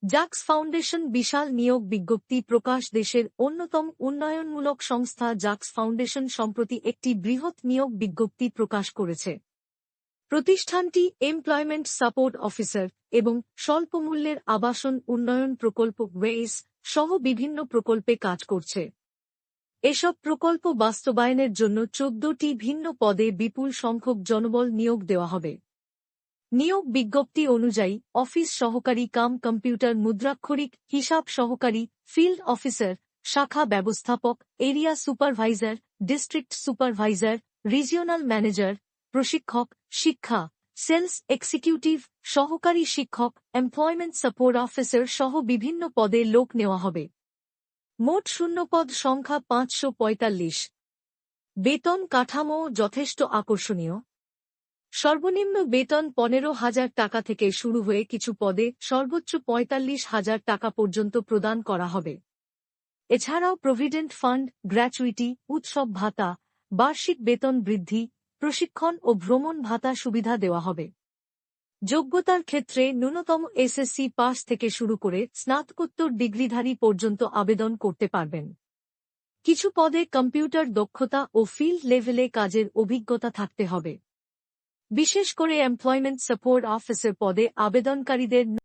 জাক্স foundation বিশাল নিয়োগ বিজ্ঞপ্তি প্রকাশ দেশের অন্যতম উন্নয়নমূলক সংস্থা জাক্স ফাউন্ডেশন সম্প্রতি একটি বৃহৎ নিয়োগ বিজ্ঞপ্তি প্রকাশ করেছে। প্রতিষ্ঠানটি এমপ্লয়মেন্ট সাপোর্ট অফিসার এবং স্বল্পমূল্যের আবাসন উন্নয়ন প্রকল্প ওয়েস সহ বিভিন্ন প্রকল্পে কাজ করছে। এসব প্রকল্প বাস্তবায়নের জন্য 14টি ভিন্ন পদে বিপুল সংখ্যক জনবল নিয়োগ দেওয়া হবে। নিয়োগ বিজ্ঞপ্তি অনুযায়ী অফিস সহকারী কাম কম্পিউটার মুদ্রাক্ষরিক হিসাব সহকারী, ফিল্ড অফিসার, শাখা ব্যবস্থাপক, area supervisor, district supervisor, regional manager, প্রশিক্ষক, শিক্ষা, সেলস এক্সিকিউটিভ, সহকারী শিক্ষক, এমপ্লয়মেন্ট সাপোর্ট অফিসার সহ বিভিন্ন পদে লোক নেওয়া হবে। মোট শূন্যপদ সংখ্যা 545। বেতন কাঠামো যথেষ্ট আকর্ষণীয়। সর্বনিম্ন বেতন 15,000 টাকা থেকে শুরু হয়ে কিছু পদে সর্বোচ্চ 45,000 টাকা পর্যন্ত প্রদান করা হবে। এছাড়াও প্রভিডেন্ট ফান্ড, গ্র্যাচুইটি, উৎসব ভাতা, বার্ষিক বেতন বৃদ্ধি, প্রশিক্ষণ ও ভ্রমণ ভাতা সুবিধা দেওয়া হবে। যোগ্যতার ক্ষেত্রে ন্যূনতম এসএসসি পাস থেকে শুরু করে স্নাতকোত্তর ডিগ্রিধারী পর্যন্ত আবেদন করতে পারবেন। কিছু পদে কম্পিউটার দক্ষতা ও ফিল্ড লেভেলে কাজের অভিজ্ঞতা থাকতে হবে। বিশেষ করে এমপ্লয়মেন্ট সাপোর্ট অফিসার পদে আবেদনকারীদের